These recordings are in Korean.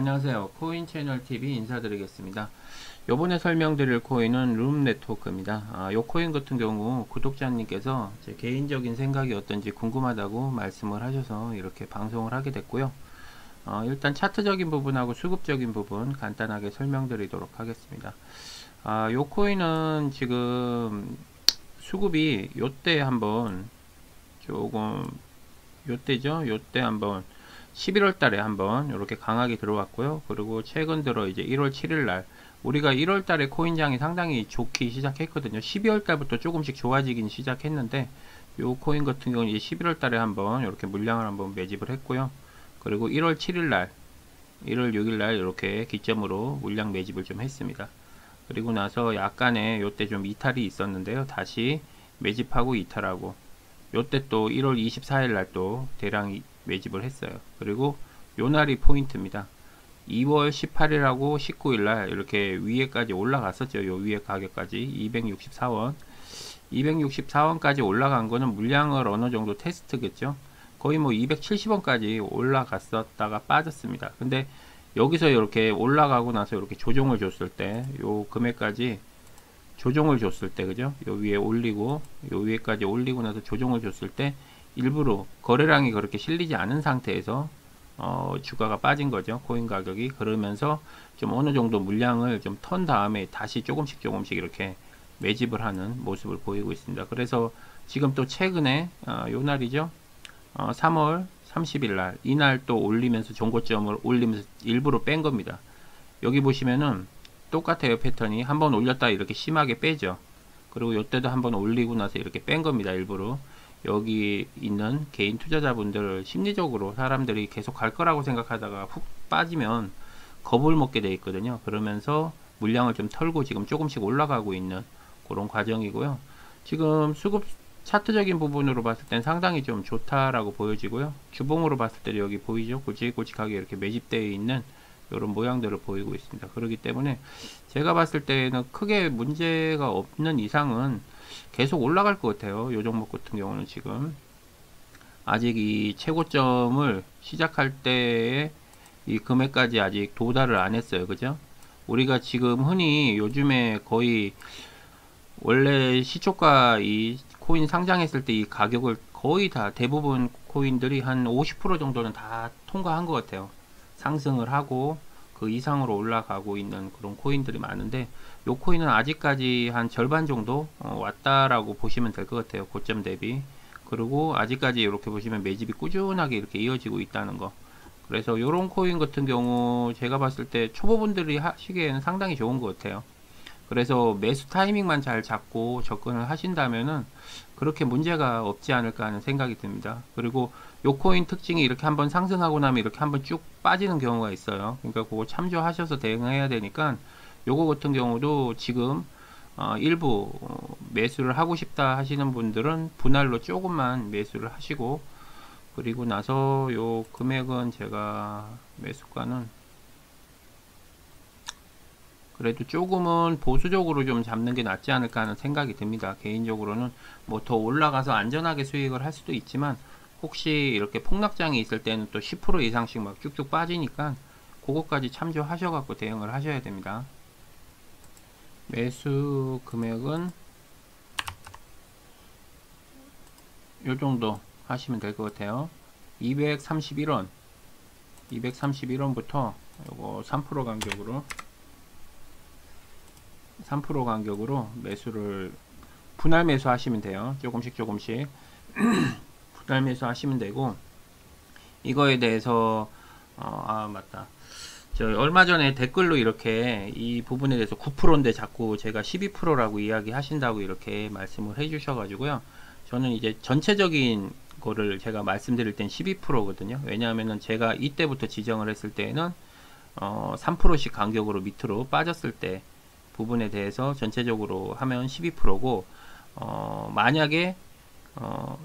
안녕하세요. 코인 채널 TV 인사드리겠습니다. 요번에 설명드릴 코인은 룸 네트워크입니다. 요 코인 같은 경우 구독자님께서 제 개인적인 생각이 어떤지 궁금하다고 말씀을 하셔서 이렇게 방송을 하게 됐고요. 일단 차트적인 부분하고 수급적인 부분 간단하게 설명드리도록 하겠습니다. 요 코인은 지금 수급이 요때 한번 조금 요때죠. 요때 한번 11월 달에 한번 이렇게 강하게 들어왔고요. 그리고 최근 들어 이제 1월 7일 날 우리가 1월 달에 코인장이 상당히 좋기 시작했거든요. 12월 달부터 조금씩 좋아지긴 시작했는데 요 코인 같은 경우는 이제 11월 달에 한번 이렇게 물량을 한번 매집을 했고요. 그리고 1월 7일 날 1월 6일 날 이렇게 기점으로 물량 매집을 좀 했습니다. 그리고 나서 약간의 요때 좀 이탈이 있었는데요. 다시 매집하고 이탈하고 요때 또 1월 24일 날 또 대량 매집을 했어요. 그리고 요 날이 포인트입니다. 2월 18일하고 19일 날 이렇게 위에까지 올라갔었죠. 요 위에 가격까지 264원 264원까지 올라간 거는 물량을 어느 정도 테스트겠죠. 거의 뭐 270원까지 올라갔었다가 빠졌습니다. 근데 여기서 이렇게 올라가고 나서 이렇게 조정을 줬을 때 요 금액까지 조정을 줬을 때 그죠? 요 위에 올리고 요 위에까지 올리고 나서 조정을 줬을 때 일부러 거래량이 그렇게 실리지 않은 상태에서 주가가 빠진 거죠. 코인 가격이. 그러면서 좀 어느 정도 물량을 좀 턴 다음에 다시 조금씩 이렇게 매집을 하는 모습을 보이고 있습니다. 그래서 지금 또 최근에 요 날이죠. 3월 30일 날 이날 또 올리면서 종고점을 올리면서 일부러 뺀 겁니다. 여기 보시면은 똑같아요. 패턴이 한번 올렸다 이렇게 심하게 빼죠. 그리고 이때도 한번 올리고 나서 이렇게 뺀 겁니다. 일부러 여기 있는 개인 투자자분들 심리적으로 사람들이 계속 갈 거라고 생각하다가 훅 빠지면 겁을 먹게 돼 있거든요. 그러면서 물량을 좀 털고 지금 조금씩 올라가고 있는 그런 과정이고요. 지금 수급 차트적인 부분으로 봤을 땐 상당히 좀 좋다라고 보여지고요. 주봉으로 봤을 때 여기 보이죠? 굵직굵직하게 이렇게 매집되어 있는 이런 모양들을 보이고 있습니다. 그렇기 때문에 제가 봤을 때는 크게 문제가 없는 이상은 계속 올라갈 것 같아요. 요 종목 같은 경우는 지금 아직 이 최고점을 시작할 때의 이 금액까지 아직 도달을 안 했어요. 그죠? 우리가 지금 흔히 요즘에 거의 원래 시초가 이 코인 상장했을 때 이 가격을 거의 다 대부분 코인들이 한 50% 정도는 다 통과한 것 같아요. 상승을 하고 그 이상으로 올라가고 있는 그런 코인들이 많은데 요 코인은 아직까지 한 절반 정도 왔다라고 보시면 될 것 같아요. 고점 대비. 그리고 아직까지 이렇게 보시면 매집이 꾸준하게 이렇게 이어지고 있다는 거. 그래서 요런 코인 같은 경우 제가 봤을 때 초보분들이 하시기에는 상당히 좋은 것 같아요. 그래서 매수 타이밍만 잘 잡고 접근을 하신다면은 그렇게 문제가 없지 않을까 하는 생각이 듭니다. 그리고 요 코인 특징이 이렇게 한번 상승하고 나면 이렇게 한번 쭉 빠지는 경우가 있어요. 그러니까 그거 참조하셔서 대응해야 되니까 요거 같은 경우도 지금 일부 매수를 하고 싶다 하시는 분들은 분할로 조금만 매수를 하시고 그리고 나서 요 금액은 제가 매수가는 그래도 조금은 보수적으로 좀 잡는 게 낫지 않을까 하는 생각이 듭니다. 개인적으로는 뭐 더 올라가서 안전하게 수익을 할 수도 있지만 혹시 이렇게 폭락장이 있을 때는 또 10% 이상씩 막 쭉쭉 빠지니까 그것까지 참조하셔 갖고 대응을 하셔야 됩니다. 매수 금액은 요 정도 하시면 될 것 같아요. 231원 231원부터 요거 3% 간격으로 3% 간격으로 매수를 분할 매수 하시면 돼요. 조금씩 분할 매수 하시면 되고 이거에 대해서 맞다. 저 얼마 전에 댓글로 이렇게 이 부분에 대해서 9%인데 자꾸 제가 12%라고 이야기 하신다고 이렇게 말씀을 해 주셔가지고요. 저는 이제 전체적인 거를 제가 말씀드릴 땐 12%거든요. 왜냐하면은 제가 이때부터 지정을 했을 때는 3%씩 간격으로 밑으로 빠졌을 때 부분에 대해서 전체적으로 하면 12%고 만약에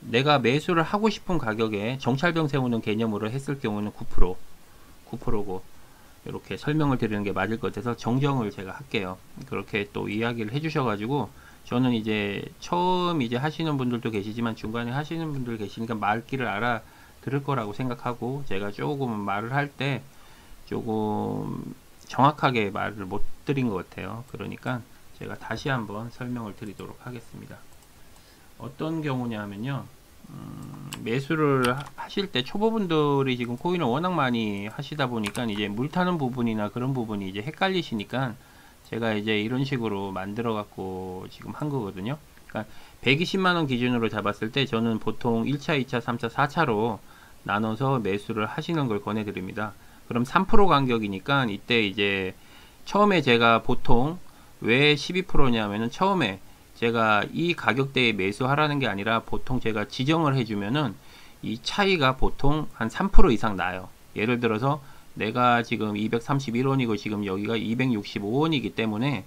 내가 매수를 하고 싶은 가격에 정찰병 세우는 개념으로 했을 경우는 9%고 이렇게 설명을 드리는 게 맞을 것 같아서 정정을 제가 할게요. 그렇게 또 이야기를 해 주셔가지고 저는 이제 처음 이제 하시는 분들도 계시지만 중간에 하시는 분들 계시니까 말귀를 알아 들을 거라고 생각하고 제가 조금 말을 할 때 조금 정확하게 말을 못 드린 것 같아요. 그러니까 제가 다시 한번 설명을 드리도록 하겠습니다. 어떤 경우냐면요, 매수를 하실 때 초보분들이 지금 코인을 워낙 많이 하시다 보니까 이제 물 타는 부분이나 그런 부분이 이제 헷갈리시니까 제가 이제 이런 식으로 만들어 갖고 지금 한 거거든요. 그러니까 120만원 기준으로 잡았을 때 저는 보통 1차, 2차, 3차, 4차로 나눠서 매수를 하시는 걸 권해 드립니다. 그럼 3% 간격이니까 이때 이제 처음에 제가 보통 왜 12%냐면은 처음에 제가 이 가격대에 매수하라는 게 아니라 보통 제가 지정을 해주면은 이 차이가 보통 한 3% 이상 나요. 예를 들어서 내가 지금 231원이고 지금 여기가 265원이기 때문에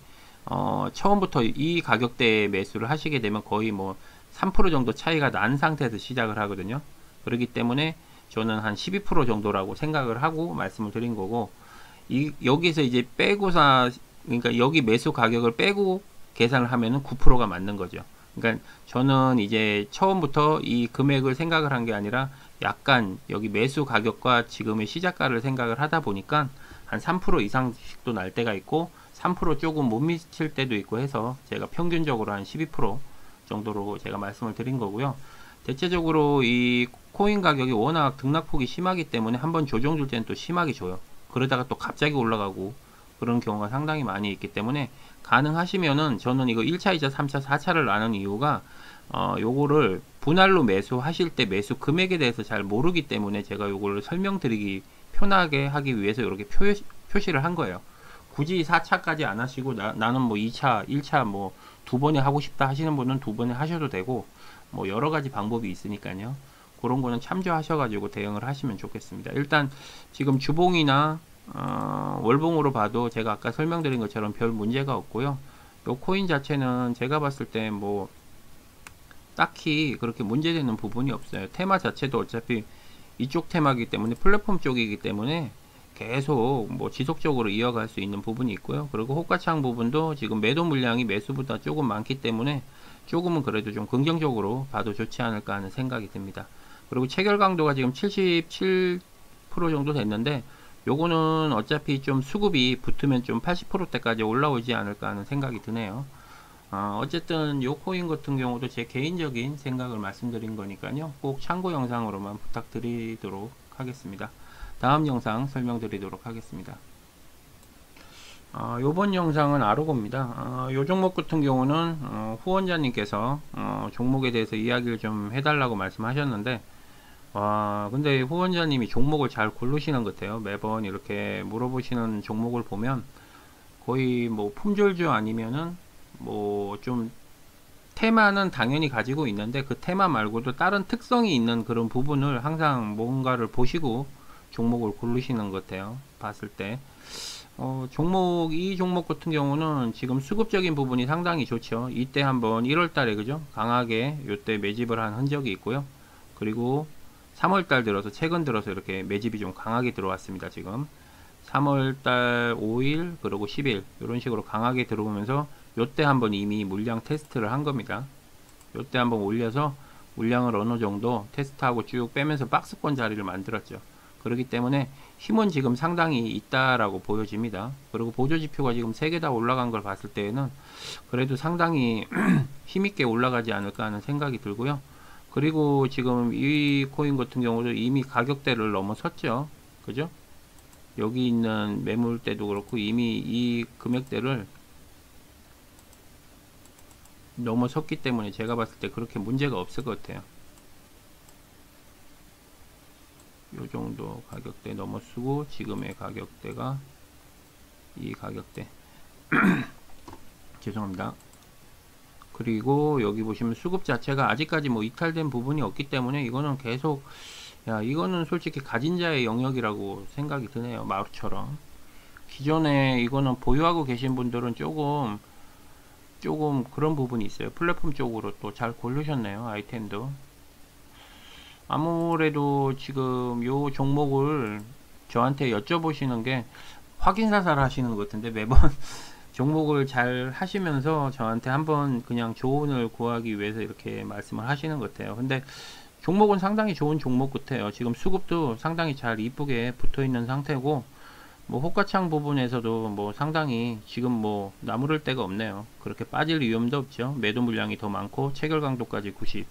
처음부터 이 가격대에 매수를 하시게 되면 거의 뭐 3% 정도 차이가 난 상태에서 시작을 하거든요. 그렇기 때문에 저는 한 12% 정도라고 생각을 하고 말씀을 드린 거고, 여기서 이제 빼고사, 그러니까 여기 매수 가격을 빼고 계산을 하면은 9%가 맞는 거죠. 그러니까 저는 이제 처음부터 이 금액을 생각을 한 게 아니라 약간 여기 매수 가격과 지금의 시작가를 생각을 하다 보니까 한 3% 이상씩도 날 때가 있고 3% 조금 못 미칠 때도 있고 해서 제가 평균적으로 한 12% 정도로 제가 말씀을 드린 거고요. 대체적으로 이 코인 가격이 워낙 등락폭이 심하기 때문에 한번 조정 줄 때는 또 심하게 줘요. 그러다가 또 갑자기 올라가고 그런 경우가 상당히 많이 있기 때문에 가능하시면은 저는 이거 1차, 2차, 3차, 4차를 나눈 이유가 요거를 분할로 매수하실 때 매수 금액에 대해서 잘 모르기 때문에 제가 요거를 설명드리기 편하게 하기 위해서 이렇게 표시를 한 거예요. 굳이 4차까지 안 하시고 나는 뭐 2차, 1차 뭐 두 번에 하고 싶다 하시는 분은 두 번에 하셔도 되고 뭐 여러 가지 방법이 있으니까요. 그런 거는 참조하셔가지고 대응을 하시면 좋겠습니다. 일단 지금 주봉이나 월봉으로 봐도 제가 아까 설명드린 것처럼 별 문제가 없고요. 요 코인 자체는 제가 봤을 때 뭐 딱히 그렇게 문제되는 부분이 없어요. 테마 자체도 어차피 이쪽 테마이기 때문에 플랫폼 쪽이기 때문에 계속 뭐 지속적으로 이어갈 수 있는 부분이 있고요. 그리고 호가창 부분도 지금 매도 물량이 매수보다 조금 많기 때문에 조금은 그래도 좀 긍정적으로 봐도 좋지 않을까 하는 생각이 듭니다. 그리고 체결 강도가 지금 77% 정도 됐는데 요거는 어차피 좀 수급이 붙으면 좀 80%대까지 올라오지 않을까 하는 생각이 드네요. 어쨌든 요 코인 같은 경우도 제 개인적인 생각을 말씀드린 거니까요. 꼭 참고 영상으로만 부탁드리도록 하겠습니다. 다음 영상 설명드리도록 하겠습니다. 요번 영상은 아르고입니다. 요 종목 같은 경우는 후원자님께서 종목에 대해서 이야기를 좀 해달라고 말씀하셨는데 근데 후원자님이 종목을 잘 고르시는 것 같아요. 매번 이렇게 물어보시는 종목을 보면 거의 뭐 품절주 아니면은 뭐 좀 테마는 당연히 가지고 있는데 그 테마 말고도 다른 특성이 있는 그런 부분을 항상 뭔가를 보시고 종목을 고르시는 것 같아요. 봤을 때 이 종목 같은 경우는 지금 수급적인 부분이 상당히 좋죠. 이때 한번 1월달에 그죠 강하게 요때 매집을 한 흔적이 있고요. 그리고 3월달 들어서 최근 들어서 이렇게 매집이 좀 강하게 들어왔습니다. 지금 3월달 5일 그리고 10일 이런 식으로 강하게 들어오면서 요때 한번 이미 물량 테스트를 한 겁니다. 요때 한번 올려서 물량을 어느 정도 테스트하고 쭉 빼면서 박스권 자리를 만들었죠. 그렇기 때문에 힘은 지금 상당히 있다라고 보여집니다. 그리고 보조지표가 지금 3개 다 올라간 걸 봤을 때에는 그래도 상당히 힘있게 올라가지 않을까 하는 생각이 들고요. 그리고 지금 이 코인 같은 경우도 이미 가격대를 넘어섰죠. 그죠? 여기 있는 매물대도 그렇고 이미 이 금액대를 넘어섰기 때문에 제가 봤을 때 그렇게 문제가 없을 것 같아요. 요 정도 가격대 넘어서고 지금의 가격대가 이 가격대 죄송합니다. 그리고 여기 보시면 수급 자체가 아직까지 뭐 이탈된 부분이 없기 때문에 이거는 계속 이거는 솔직히 가진 자의 영역이라고 생각이 드네요. 마루처럼 기존에 이거는 보유하고 계신 분들은 조금 그런 부분이 있어요. 플랫폼 쪽으로 또 잘 고르셨네요. 아이템도 아무래도 지금 요 종목을 저한테 여쭤보시는 게 확인사살 하시는 것 같은데 매번 종목을 잘 하시면서 저한테 한번 그냥 조언을 구하기 위해서 이렇게 말씀을 하시는 것 같아요. 근데 종목은 상당히 좋은 종목 같아요. 지금 수급도 상당히 잘 이쁘게 붙어 있는 상태고 뭐 호가창 부분에서도 뭐 상당히 지금 뭐 나무를 데가 없네요. 그렇게 빠질 위험도 없죠. 매도 물량이 더 많고 체결 강도까지 90.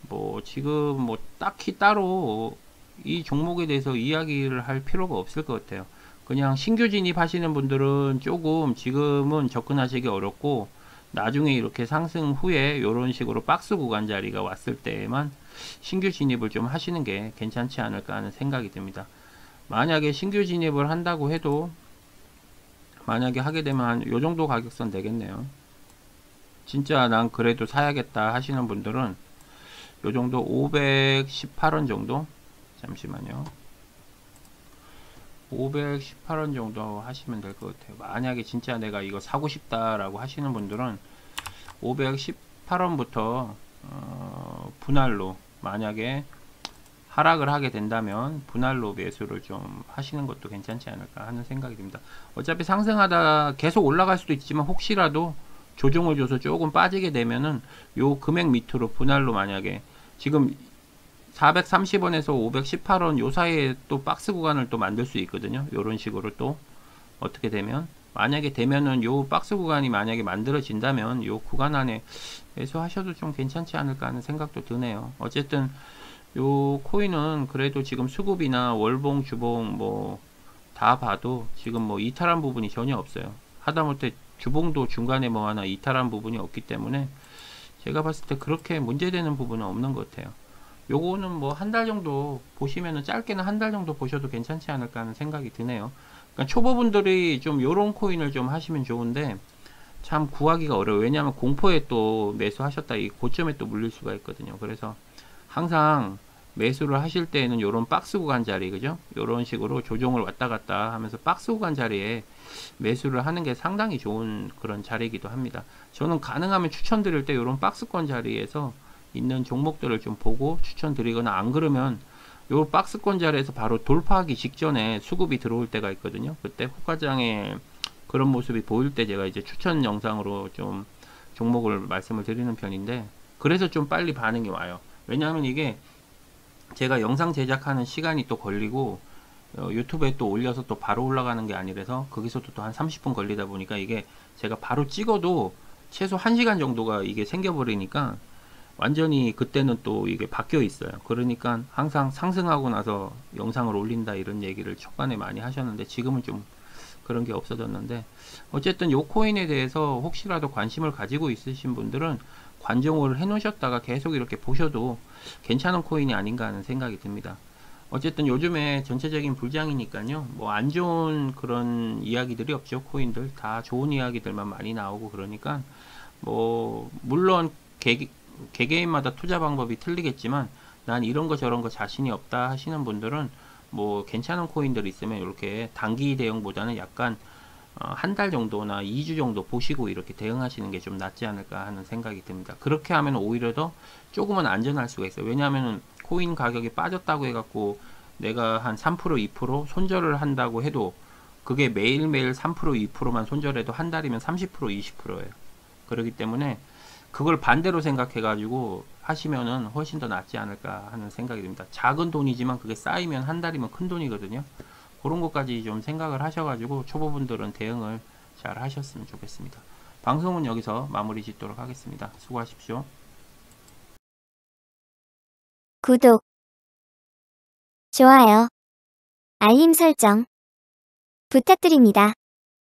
뭐 지금 뭐 딱히 따로 이 종목에 대해서 이야기를 할 필요가 없을 것 같아요. 그냥 신규 진입하시는 분들은 조금 지금은 접근하시기 어렵고 나중에 이렇게 상승 후에 이런 식으로 박스 구간 자리가 왔을 때에만 신규 진입을 좀 하시는 게 괜찮지 않을까 하는 생각이 듭니다. 만약에 신규 진입을 한다고 해도 만약에 하게 되면 한 요 정도 가격선 되겠네요. 진짜 난 그래도 사야겠다 하시는 분들은 요 정도 518원 정도, 잠시만요, 518원 정도 하시면 될 것 같아요. 만약에 진짜 내가 이거 사고 싶다라고 하시는 분들은 518원부터 분할로, 만약에 하락을 하게 된다면 분할로 매수를 좀 하시는 것도 괜찮지 않을까 하는 생각이 듭니다. 어차피 상승하다 계속 올라갈 수도 있지만 혹시라도 조정을 줘서 조금 빠지게 되면은 요 금액 밑으로 분할로, 만약에 지금 430원에서 518원 요 사이에 또 박스 구간을 또 만들 수 있거든요. 요런 식으로 또 어떻게 되면, 만약에 되면은 요 박스 구간이 만약에 만들어진다면 요 구간 안에 매수하셔도 좀 괜찮지 않을까 하는 생각도 드네요. 어쨌든 요 코인은 그래도 지금 수급이나 월봉, 주봉 뭐 다 봐도 지금 뭐 이탈한 부분이 전혀 없어요. 하다못해 주봉도 중간에 뭐 하나 이탈한 부분이 없기 때문에 제가 봤을 때 그렇게 문제되는 부분은 없는 것 같아요. 요거는 뭐 한 달 정도 보시면은, 짧게는 한 달 정도 보셔도 괜찮지 않을까 하는 생각이 드네요. 그러니까 초보분들이 좀 요런 코인을 좀 하시면 좋은데 참 구하기가 어려워요. 왜냐하면 공포에 또 매수하셨다 이 고점에 또 물릴 수가 있거든요. 그래서 항상 매수를 하실 때에는 요런 박스 구간 자리, 그죠? 요런 식으로 조정을 왔다 갔다 하면서 박스 구간 자리에 매수를 하는 게 상당히 좋은 그런 자리이기도 합니다. 저는 가능하면 추천드릴 때 요런 박스권 자리에서 있는 종목들을 좀 보고 추천드리거나, 안 그러면 요 박스권 자리에서 바로 돌파하기 직전에 수급이 들어올 때가 있거든요. 그때 호가장에 그런 모습이 보일 때 제가 이제 추천 영상으로 좀 종목을 말씀을 드리는 편인데, 그래서 좀 빨리 반응이 와요. 왜냐하면 이게 제가 영상 제작하는 시간이 또 걸리고 유튜브에 또 올려서 또 바로 올라가는 게 아니라서 거기서도 또 한 30분 걸리다 보니까 이게 제가 바로 찍어도 최소 1시간 정도가 이게 생겨버리니까 완전히 그때는 또 이게 바뀌어 있어요. 그러니까 항상 상승하고 나서 영상을 올린다 이런 얘기를 초반에 많이 하셨는데 지금은 좀 그런 게 없어졌는데, 어쨌든 요 코인에 대해서 혹시라도 관심을 가지고 있으신 분들은 관종을 해 놓으셨다가 계속 이렇게 보셔도 괜찮은 코인이 아닌가 하는 생각이 듭니다. 어쨌든 요즘에 전체적인 불장이니까요, 뭐 안 좋은 그런 이야기들이 없죠. 코인들 다 좋은 이야기들만 많이 나오고, 그러니까 뭐 물론 개개인마다 투자 방법이 틀리겠지만 난 이런 거 저런 거 자신이 없다 하시는 분들은 뭐 괜찮은 코인들 있으면 이렇게 단기 대응보다는 약간 한 달 정도나 2주 정도 보시고 이렇게 대응하시는 게 좀 낫지 않을까 하는 생각이 듭니다. 그렇게 하면 오히려 더 조금은 안전할 수가 있어요. 왜냐하면 코인 가격이 빠졌다고 해갖고 내가 한 3% 2% 손절을 한다고 해도 그게 매일매일 3% 2%만 손절해도 한 달이면 30% 20%예요. 그렇기 때문에 그걸 반대로 생각해 가지고 하시면은 훨씬 더 낫지 않을까 하는 생각이 듭니다. 작은 돈이지만 그게 쌓이면 한 달이면 큰 돈이거든요. 그런 것까지 좀 생각을 하셔가지고 초보분들은 대응을 잘 하셨으면 좋겠습니다. 방송은 여기서 마무리 짓도록 하겠습니다. 수고하십시오. 구독, 좋아요, 알림 설정 부탁드립니다.